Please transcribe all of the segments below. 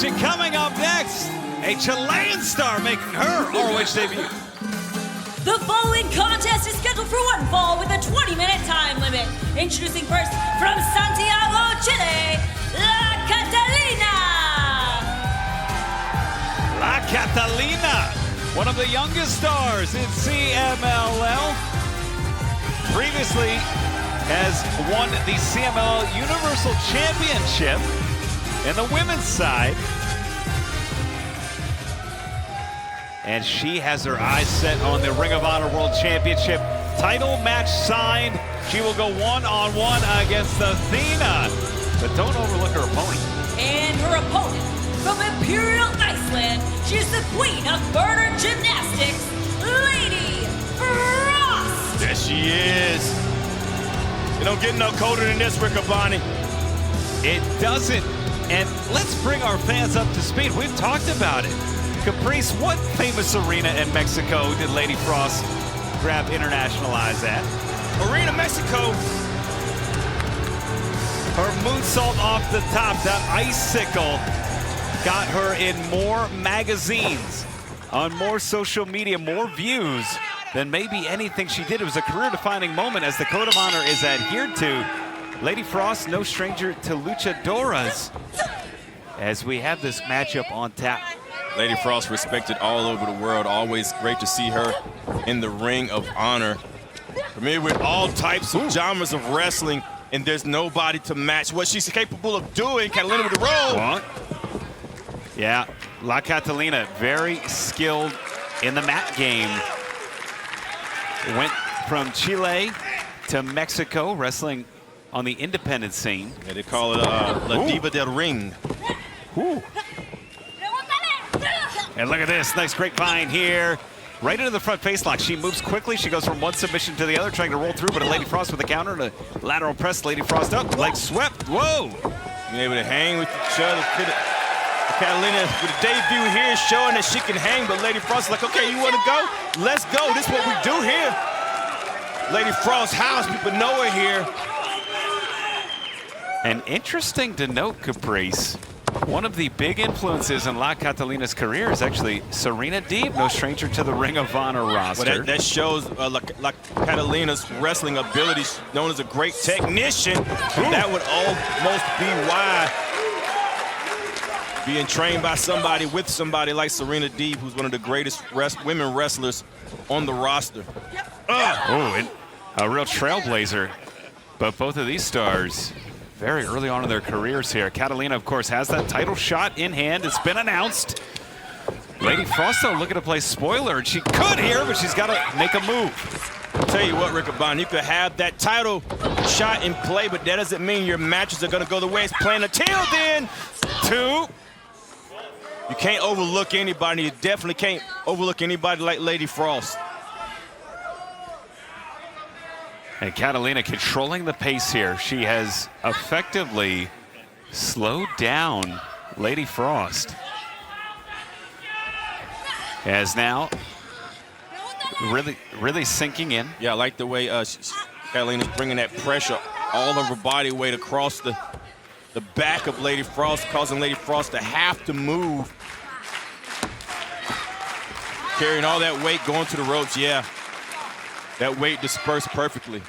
action coming up next. A Chilean star making her ROH debut. The following contest is scheduled for one fall with a 20-minute time limit. Introducing first from Santiago, Chile, La Catalina. La Catalina, one of the youngest stars in CMLL. Previously has won the CMLL Universal Championship in the women's side. And she has her eyes set on the Ring of Honor World Championship. Title match signed. She will go one-on-one against Athena. But don't overlook her opponent. And her opponent from Imperial Iceland, she's the queen of murder gymnastics, Lady Frost. There she is. It don't get no colder than this, Riccaboni. It doesn't. And let's bring our fans up to speed. We've talked about it. Caprice, what famous arena in Mexico did Lady Frost grab internationalize at? Arena Mexico. Her moonsault off the top, that icicle, got her in more magazines, on more social media, more views than maybe anything she did. It was a career-defining moment as the Code of Honor is adhered to. Lady Frost, no stranger to luchadoras, as we have this matchup on tap. Lady Frost respected all over the world. Always great to see her in the Ring of Honor. Familiar with all types of genres of wrestling, and there's nobody to match what she's capable of doing. Catalina with the roll. What? Yeah, La Catalina, very skilled in the mat game. Went from Chile to Mexico, wrestling on the independent scene. Yeah, they call it La Diva del Ring. Ooh. And look at this, nice grapevine here. Right into the front face lock. She moves quickly. She goes from one submission to the other, trying to roll through, but a Lady Frost with a counter and a lateral press. Lady Frost up, leg swept. Whoa! Being able to hang with each other. Catalina with a debut here showing that she can hang, but Lady Frost is like, okay, you want to go? Let's go. This is what we do here. Lady Frost house, people know her here. And interesting to note, Caprice, one of the big influences in La Catalina's career is actually Serena Deeb, no stranger to the Ring of Honor roster. Well, that shows La Catalina's wrestling abilities, known as a great technician. That would almost be why being trained by somebody with somebody like Serena Deeb, who's one of the greatest women wrestlers on the roster. Oh, and a real trailblazer. But both of these stars very early on in their careers here. Catalina, of course, has that title shot in hand. It's been announced. Lady Frost, though, looking to play spoiler. She could here, but she's got to make a move. I'll tell you what, Riccaboni, you could have that title shot in play, but that doesn't mean your matches are going to go the way it's planned. Until then, you can't overlook anybody. You definitely can't overlook anybody like Lady Frost. And Catalina controlling the pace here. She has effectively slowed down Lady Frost. As now really sinking in. Yeah, I like the way Catalina's bringing that pressure all of her body weight across the back of Lady Frost, causing Lady Frost to have to move. Carrying all that weight going to the ropes, yeah. That weight dispersed perfectly.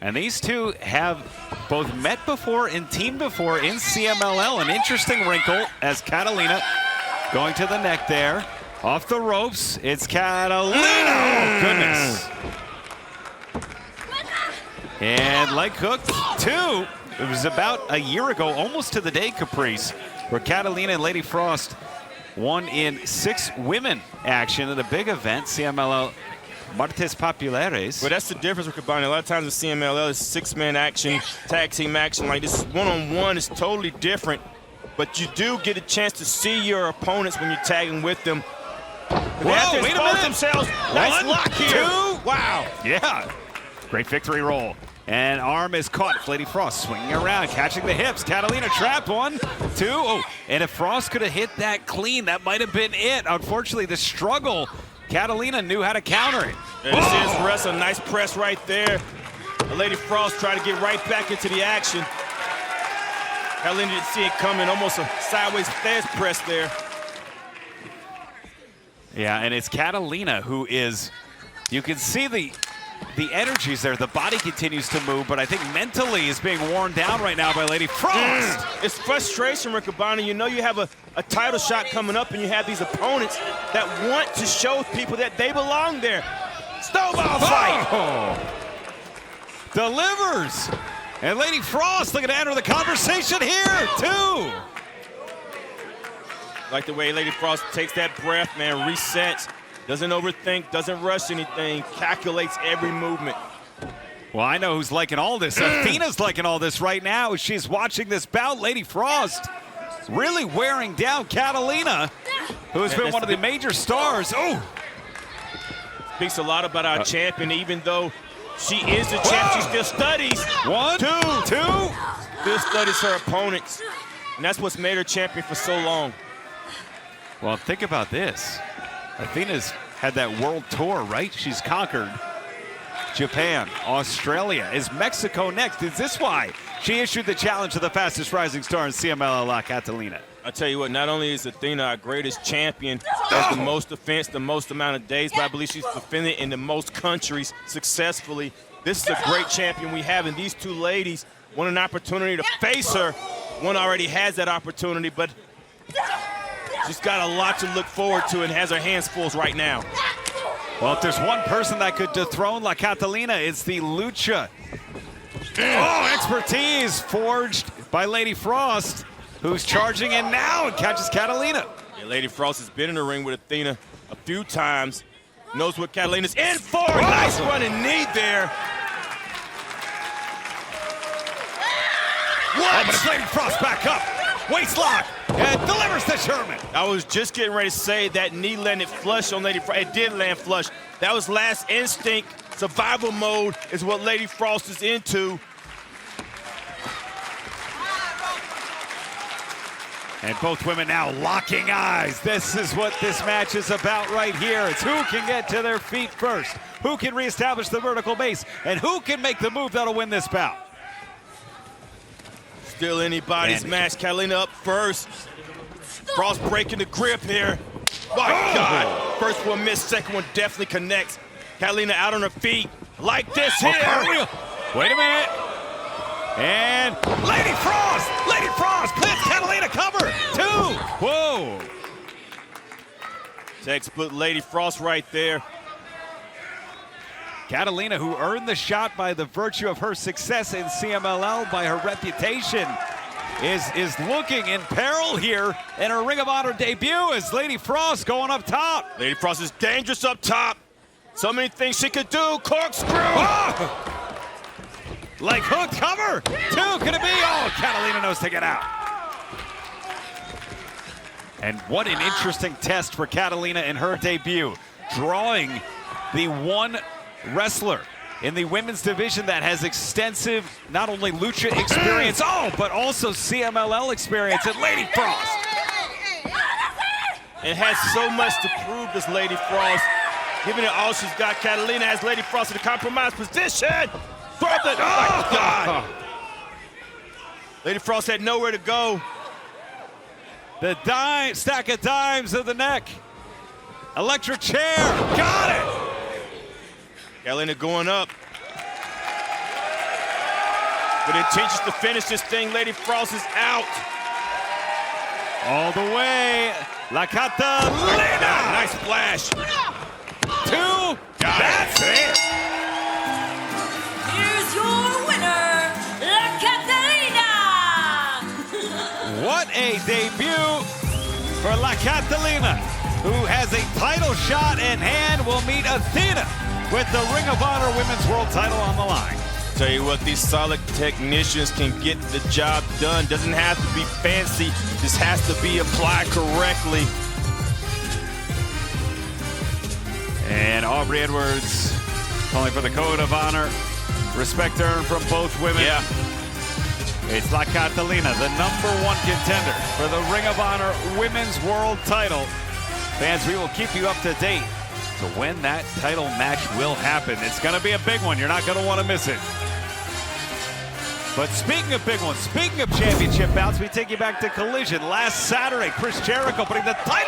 And these two have both met before and teamed before in CMLL. An interesting wrinkle as Catalina going to the neck there. Off the ropes, it's Catalina. Oh, goodness. And leg hook, two. It was about a year ago, almost to the day, Caprice, where Catalina and Lady Frost won in 6 women action at a big event, CMLL Martes Populares. Well, that's the difference with Cabana. A lot of times in CMLL, it's 6-man action, tag team action. Like this one-on-one is totally different, but you do get a chance to see your opponents when you're tagging with them. Whoa, wait a minute. Themselves. Nice lock here. 2. Wow. Yeah. Great victory roll. And arm is caught. Lady Frost swinging around, catching the hips. Catalina trapped. 1, 2. Oh, and if Frost could have hit that clean, that might have been it. Unfortunately, the struggle, Catalina knew how to counter it. There this is wrestle. Nice press right there. Lady Frost trying to get right back into the action. Catalina didn't see it coming, almost a sideways stairs press there. Yeah, and it's Catalina who is, you can see the energies there. The body continues to move, but I think mentally is being worn down right now by Lady Frost. It's frustration, Riccoboni. You know you have a title shot coming up, and you have these opponents that want to show people that they belong there. Snowball fight. Oh. Delivers. And Lady Frost looking to enter the conversation here, too. Like the way Lady Frost takes that breath, man, resets, doesn't overthink, doesn't rush anything, calculates every movement. Well, I know who's liking all this. Athena's liking all this right now as she's watching this bout. Lady Frost really wearing down Catalina, who has been one of the major stars. Oh! Speaks a lot about our champion, even though she is the champ, she still studies. One, two. Still studies her opponents. And that's what's made her champion for so long. Well, think about this. Athena's had that world tour, right? She's conquered Japan, Australia. Is Mexico next? Is this why she issued the challenge to the fastest rising star in CMLL, La Catalina? I tell you what, not only is Athena our greatest champion, has the most defense, the most amount of days, but I believe she's defended in the most countries successfully. This is a great champion we have, and these two ladies want an opportunity to face her. One already has that opportunity, but she's got a lot to look forward to and has her hands full right now. Well, if there's one person that could dethrone La Catalina, it's the lucha. Oh, expertise forged by Lady Frost, who's charging in now and catches Catalina. Yeah, Lady Frost has been in the ring with Athena a few times, knows what Catalina's in for. Whoa. Nice running knee there. What? But Lady Frost back up. Waist lock and delivers to Sherman. I was just getting ready to say that knee landed flush on Lady Frost. It did land flush. That was last instinct. Survival mode is what Lady Frost is into. And both women now locking eyes. This is what this match is about right here. It's who can get to their feet first, who can reestablish the vertical base, and who can make the move that'll win this bout. Still anybody's match. Catalina up first. Frost breaking the grip here. My God. First one missed, second one definitely connects. Catalina out on her feet like this here. Wait a minute. And Lady Frost plants Catalina cover. 2. Whoa. Textbook Lady Frost right there. Catalina, who earned the shot by the virtue of her success in CMLL, by her reputation, is looking in peril here in her Ring of Honor debut as Lady Frost going up top. Lady Frost is dangerous up top. So many things she could do. Corkscrew. Oh! Like hook cover. 2, could it be? Oh, Catalina knows to get out. And what an interesting test for Catalina in her debut, drawing the one wrestler in the women's division that has extensive, not only lucha experience, but also CMLL experience at Lady Frost. And has so much to prove, this Lady Frost. Giving it all she's got. Catalina has Lady Frost in a compromised position. Throw the, oh my God. Lady Frost had nowhere to go. The stack of dimes of the neck. Electric chair, got it. Catalina going up. With intentions to finish this thing, Lady Frost is out. All the way, La Catalina. Nice flash. 2, that's it. Here's your winner, La Catalina! What a debut for La Catalina, who has a title shot in hand, will meet Athena with the Ring of Honor Women's World title on the line. Tell you what, these solid technicians can get the job done. Doesn't have to be fancy, just has to be applied correctly. And Aubrey Edwards calling for the code of honor. Respect earned from both women. Yeah. It's La Catalina, the #1 contender for the Ring of Honor Women's World title. Fans, we will keep you up to date to when that title match will happen. It's going to be a big one. You're not going to want to miss it. But speaking of big ones, speaking of championship bouts, we take you back to Collision last Saturday. Chris Jericho putting the title